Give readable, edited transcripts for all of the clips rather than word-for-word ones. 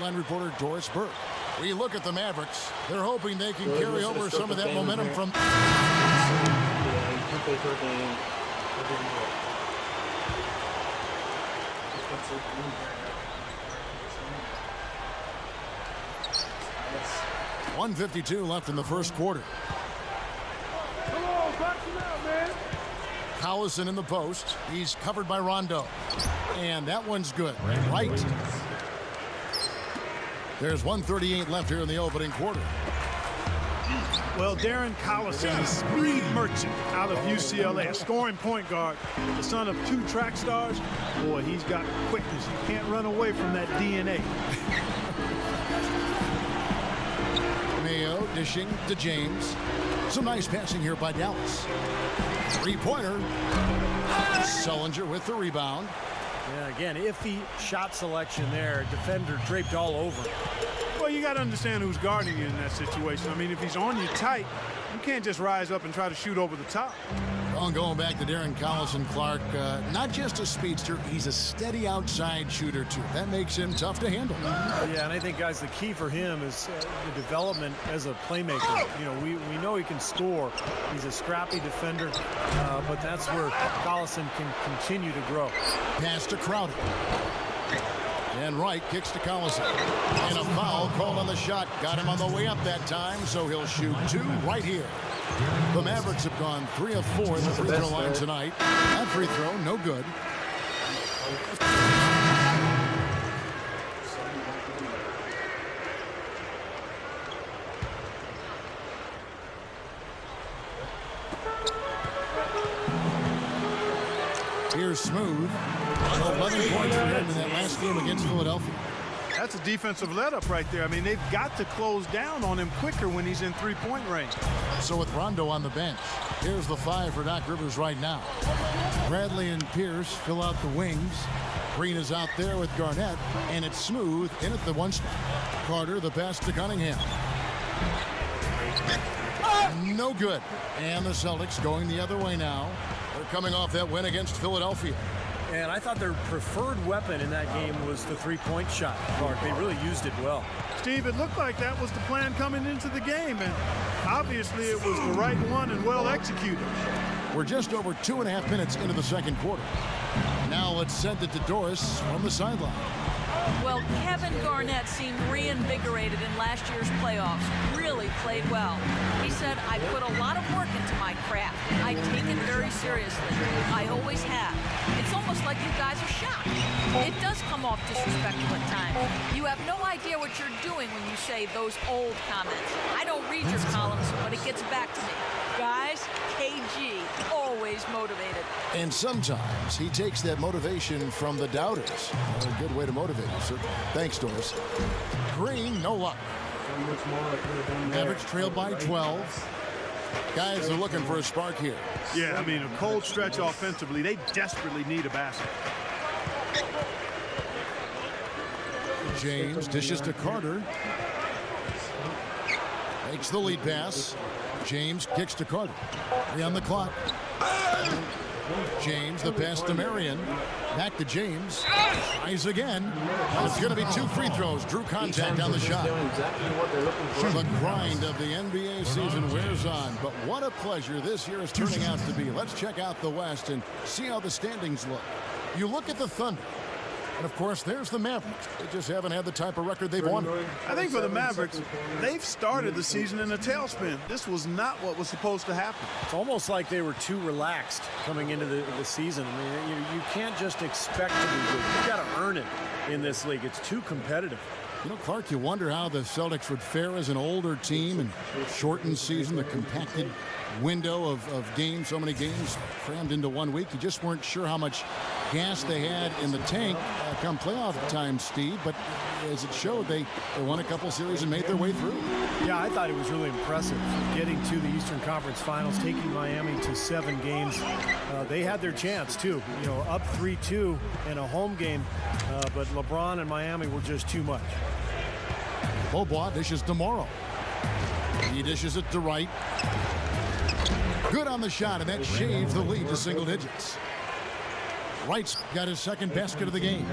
Line reporter Doris Burke. We look at the Mavericks. They're hoping they can carry over some of that momentum from... .152 left in the first quarter. Come on, box him out, man. Collison in the post. He's covered by Rondo. And that one's good. Right. There's 1:38 left here in the opening quarter. Well, Darren Collison is speed merchant out of UCLA, a scoring point guard, the son of 2 track stars. Boy, he's got quickness. You can't run away from that DNA. Mayo dishing to James. Some nice passing here by Dallas. Three-pointer. Sullinger with the rebound. Yeah, again, iffy shot selection there. Defender draped all over. Well, you got to understand who's guarding you in that situation. I mean, if he's on you tight, you can't just rise up and try to shoot over the top. Well, going back to Darren Collison, Clark, not just a speedster, he's a steady outside shooter, too. That makes him tough to handle. Yeah, and I think, guys, the key for him is the development as a playmaker. You know, we know he can score. He's a scrappy defender, but that's where Collison can continue to grow. Pass to Crowder. And Wright kicks to Collison. And a foul called on the shot. Got him on the way up that time, so he'll shoot 2 right here. The Mavericks have gone 3 of 4 in the free throw line tonight. That free throw, no good. Here's Smooth. 11 points for him in that last game against Philadelphia. That's a defensive let-up right there. I mean, they've got to close down on him quicker when he's in three-point range. So with Rondo on the bench, here's the 5 for Doc Rivers right now. Bradley and Pierce fill out the wings. Green is out there with Garnett, and it's Smooth in at the 1 spot. Carter, the pass to Cunningham. No good. And the Celtics going the other way now. They're coming off that win against Philadelphia. And I thought their preferred weapon in that game was the three-point shot, Clark. They really used it well. Steve, it looked like that was the plan coming into the game, and obviously it was the right one and well executed. We're just over 2.5 minutes into the second quarter. Now let's send it to Doris from the sideline. Well, Kevin Garnett seemed reinvigorated in last year's playoffs. Really played well. He said, I put a lot of work into my craft. I take it very seriously. I always have. It's almost like you guys are shocked. It does come off disrespectful at times. You have no idea what you're doing when you say those old comments. I don't read your columns, but it gets back to me. Guys, KG, always motivated. And sometimes he takes that motivation from the doubters. A good way to motivate you, sir. Thanks, Doris. Green, no luck. Mavericks trailed by 12. Guys are looking for a spark here. Yeah, I mean, a cold stretch offensively. They desperately need a basket. James dishes to Carter. Makes the lead pass. James kicks to Carter. 3 on the clock. James, the pass to Marion. Back to James. Tries again. It's going to be 2 free throws. Drew contact on the shot. The grind of the NBA season wears on, but what a pleasure this year is turning out to be. Let's check out the West and see how the standings look. You look at the Thunder. And, of course, there's the Mavericks. They just haven't had the type of record they've wanted. I think for the Mavericks, they've started the season in a tailspin. This was not what was supposed to happen. It's almost like they were too relaxed coming into the season. I mean, you can't just expect to be good. You've got to earn it in this league. It's too competitive. You know, Clark, you wonder how the Celtics would fare as an older team and shortened season, the compacted window of games, so many games crammed into 1 week. You just weren't sure how much gas they had in the tank come playoff time, Steve, but as it showed, they won a couple series and made their way through. Yeah, I thought it was really impressive getting to the Eastern Conference Finals, taking Miami to 7 games. They had their chance too, you know, up 3-2 in a home game, but LeBron and Miami were just too much. Beaubois dishes to Morrow. He dishes it to Wright. Good on the shot, and that shaves the lead to single digits. Wright's got his second basket of the game.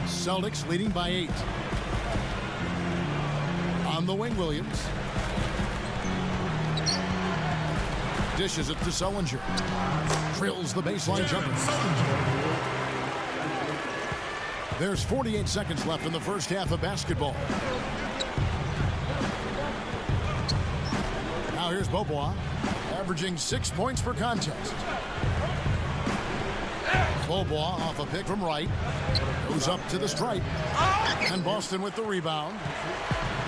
Celtics leading by 8. On the wing, Williams. Dishes it to Sullinger. Drills the baseline jumper. There's 48 seconds left in the first half of basketball. Now here's Beaubois, averaging 6 points per contest. Beaubois off a pick from Wright. Goes up to the stripe. And Boston with the rebound.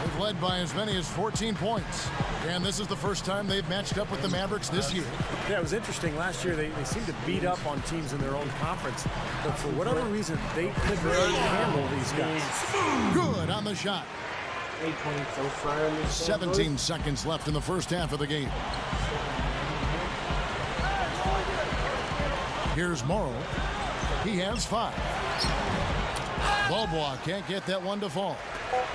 They've led by as many as 14 points. And this is the first time they've matched up with the Mavericks this year. Yeah, it was interesting. Last year, they seemed to beat up on teams in their own conference. But for whatever reason, they couldn't really handle these guys. Good on the shot. 17 seconds left in the first half of the game. Here's Morrow. He has 5. Beaubois can't get that one to fall.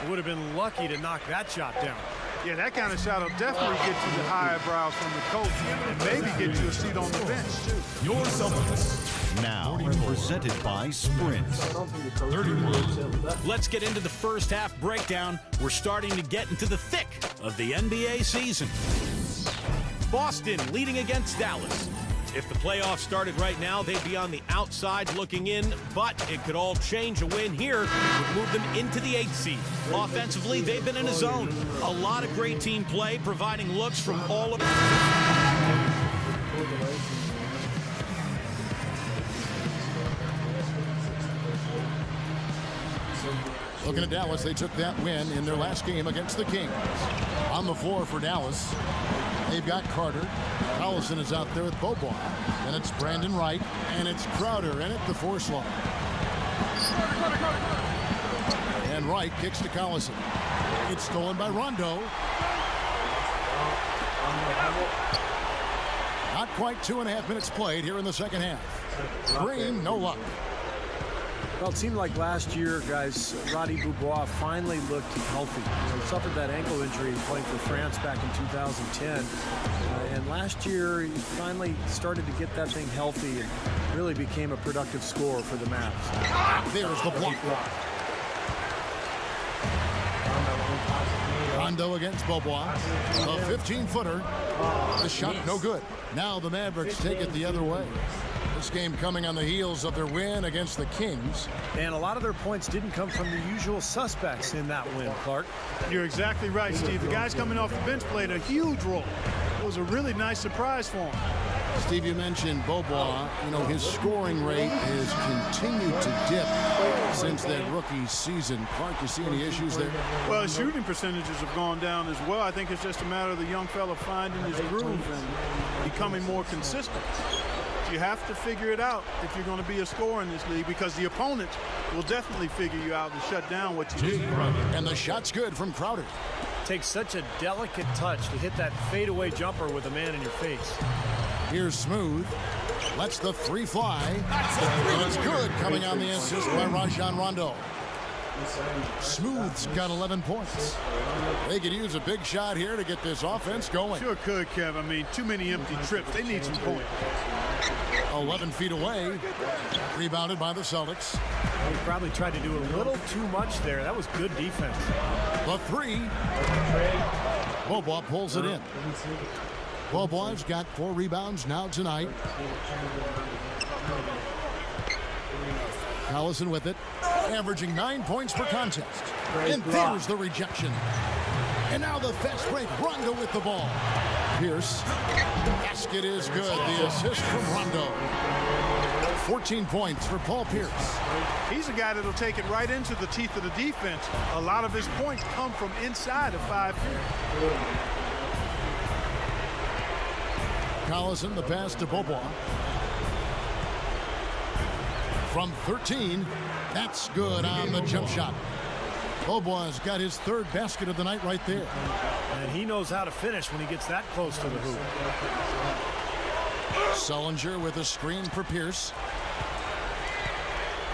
Would have been lucky to knock that shot down. Yeah, that kind of shot will definitely get you the high eyebrows from the coach and maybe get you a seat on the bench, too. Your Celtics, now presented by Sprint. 31. Let's get into the first half breakdown. We're starting to get into the thick of the NBA season. Boston leading against Dallas. If the playoffs started right now, they'd be on the outside looking in, but it could all change. A win here would move them into the 8th seed. Offensively, they've been in a zone. A lot of great team play, providing looks from all of... Looking at Dallas, they took that win in their last game against the Kings. On the floor for Dallas, they've got Carter. Collison is out there with Beaubois. And it's Brandon Wright. And it's Crowder in at the 4 slot. And Wright kicks to Collison. It's stolen by Rondo. Not quite 2.5 minutes played here in the second half. Green, no luck. Well, it seemed like last year, guys, Roddy Beaubois finally looked healthy. He suffered that ankle injury playing for France back in 2010. And last year, he finally started to get that thing healthy and really became a productive scorer for the Mavs. There's the block. Rondo against Beaubois. A 15-footer. The shot no good. Now the Mavericks take it the other way. This game coming on the heels of their win against the Kings. And a lot of their points didn't come from the usual suspects in that win, Clark. You're exactly right, Steve. The guys coming off the bench played a huge role. It was a really nice surprise for him. Steve, you mentioned Beaubois. You know, his scoring rate has continued to dip since that rookie season. Clark, you see any issues there? Well, his shooting percentages have gone down as well. I think it's just a matter of the young fella finding his groove and becoming more consistent. You have to figure it out if you're going to be a scorer in this league, because the opponent will definitely figure you out and shut down what you do. And the shot's good from Crowder. Takes such a delicate touch to hit that fadeaway jumper with a man in your face. Here's Smooth. Lets the 3 fly. And it's good, coming on the assist by Rajon Rondo. Smooth's got 11 points. They could use a big shot here to get this offense going. Sure could, Kev. I mean, too many empty trips. They need some points. 11 feet away. Rebounded by the Celtics. He probably tried to do a little too much there. That was good defense. The 3. Beaubois pulls it in. Beaubois got 4 rebounds now tonight. Collison with it, averaging 9 points per contest. And there's the rejection. And now the fast break. Rondo with the ball. Pierce. Basket is good. The assist from Rondo. 14 points for Paul Pierce. He's a guy that'll take it right into the teeth of the defense. A lot of his points come from inside of 5 feet. Collison, the pass to Beaubois. From 13, that's good on the jump shot. Beaubois got his 3rd basket of the night right there. And he knows how to finish when he gets that close to the hoop. Sullinger with a screen for Pierce.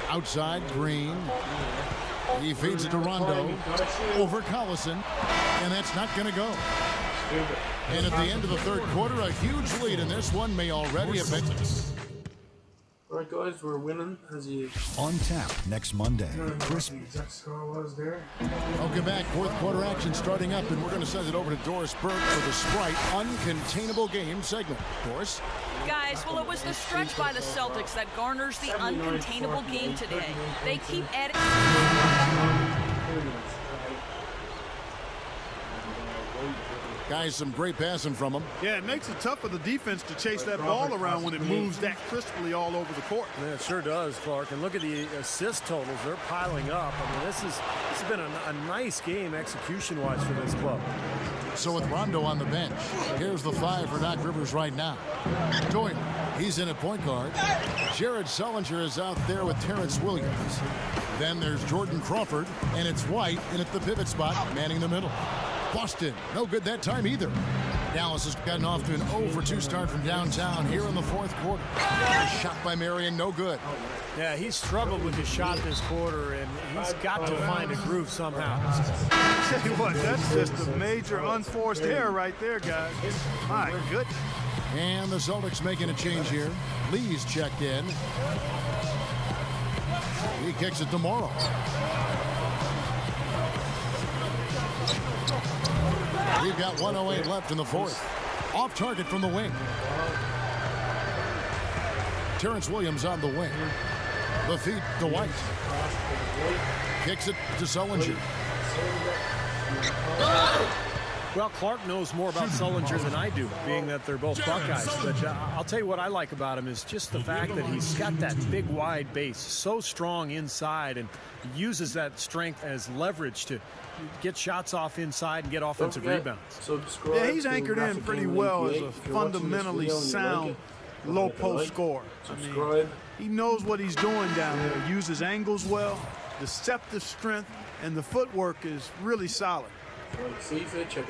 Outside, Green. He feeds it to Rondo. Over Collison. And that's not going to go. And at the end of the 3rd quarter, a huge lead in this one may already have been. Alright guys, we're winning as you... On tap next Monday. Chris. The exact score was there. Welcome back. Fourth quarter action starting up, and we're going to send it over to Doris Burke for the Sprite Uncontainable Game segment. Doris? Guys, well, it was the stretch by the Celtics that garners the uncontainable game today. They keep adding... Guys, some great passing from him. Yeah, it makes it tough for the defense to chase that ball around when it moves that crisply all over the court. Yeah, it sure does, Clark. And look at the assist totals. They're piling up. I mean, this has been a nice game execution-wise for this club. So with Rondo on the bench, here's the 5 for Doc Rivers right now. Doyle, he's in at point guard. Jared Sullinger is out there with Terrence Williams. Then there's Jordan Crawford, and it's White in at the pivot spot, manning the middle. Boston, no good that time either. Dallas has gotten off to an 0-for-2 start from downtown here in the fourth quarter. A shot by Marion, no good. Yeah, he's struggled with his shot this quarter, and he's got to find a groove somehow. Tell you what, that's just a major unforced error right there, guys. My goodness. And the Celtics making a change here. Lee's checked in. He kicks it to Morrow. We've got 1:08 left in the fourth. Off target from the wing. Terrence Williams on the wing. The feet to White. Kicks it to Sullinger. Well, Clark knows more about Sullinger than I do, being that they're both Buckeyes. But I'll tell you what I like about him is just the fact that he's got that big, wide base, so strong inside, and uses that strength as leverage to get shots off inside and get offensive rebounds. Yeah, he's anchored in pretty well as a fundamentally sound low post scorer. I mean, he knows what he's doing down there. Uses angles well, deceptive strength, and the footwork is really solid.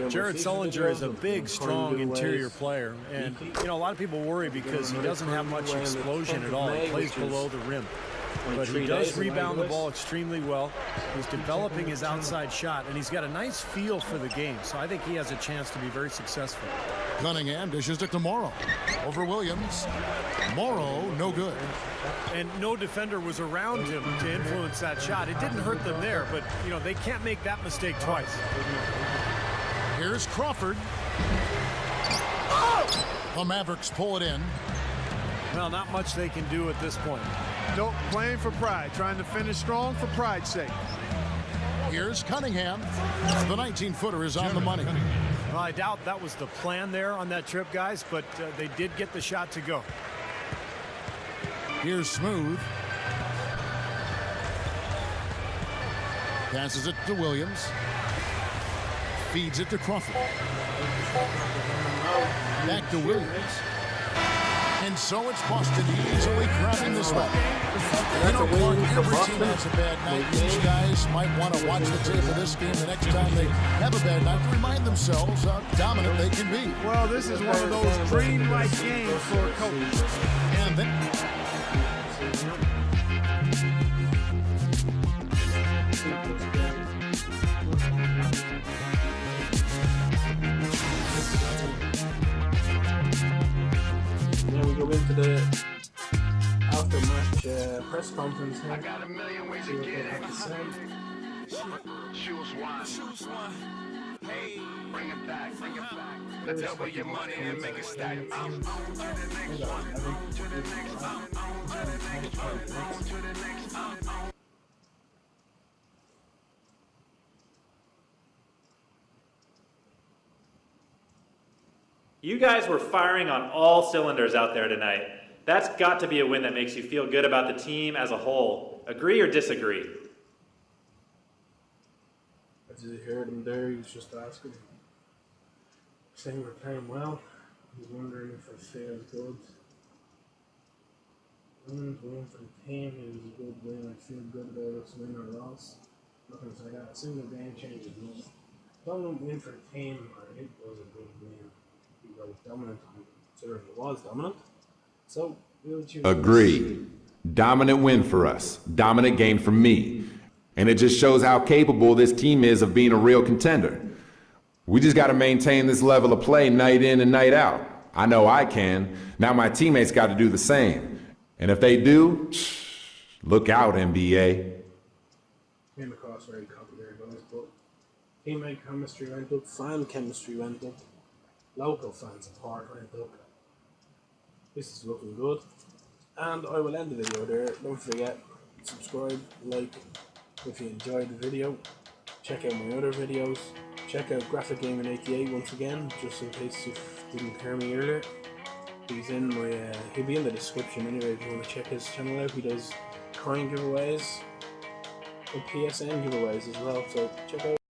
Jared Sullinger is a big, strong interior player, and you know a lot of people worry because he doesn't have much explosion at all. He plays below the rim, but he does rebound the ball extremely well. He's developing his outside shot, and he's got a nice feel for the game, so I think he has a chance to be very successful. Cunningham dishes it to Morrow. Over Williams. Morrow, no good. And no defender was around him to influence that shot. It didn't hurt them there, but you know they can't make that mistake twice. Here's Crawford. The Mavericks pull it in. Well, not much they can do at this point. Nope, playing for pride, trying to finish strong for pride's sake. Here's Cunningham. The 19-footer is on the money. Well, I doubt that was the plan there on that trip, guys, but they did get the shot to go. Here's Smooth. Passes it to Williams. Feeds it to Crawford. Back to Williams. And so it's Boston easily grabbing this one. You know, Clark, every team has a bad night. These guys might want to watch the tape of this game the next time they have a bad night to remind themselves how dominant they can be. Well, this is one of those dream-like games for a coach. And then... Then we go into the after-match press conference here. I got a million ways to get it. Choose one. Hey, bring it back. Let's double your money and make it stack. I'm on to the next one. On to the next. On to the next one. On to the next. On. You guys were firing on all cylinders out there tonight. That's got to be a win that makes you feel good about the team as a whole. Agree or disagree? As you heard him there, he was just asking. Saying we're playing well. He's wondering if I feel good. Win for the team. It was a good win. I feel good about it. Win or loss. Nothing like that. A single game changes nothing. Don't win for the team. It was a good win. Was dominant, considering it was dominant. So we'll choose. Agreed. Dominant win for us. Dominant game for me. And it just shows how capable this team is of being a real contender. We just got to maintain this level of play night in and night out. I know I can. Now my teammates got to do the same. And if they do, look out, NBA. Came across very complicated guys, but teammate chemistry went up, fan chemistry went up, local fan support went up. This is looking good. And I will end the video there. Don't forget, subscribe, like if you enjoyed the video. Check out my other videos. Check out Graphic Gaming 88 once again, just in case you didn't hear me earlier. He's in my he'll be in the description anyway if you want to check his channel out. He does coin giveaways and PSN giveaways as well, so check out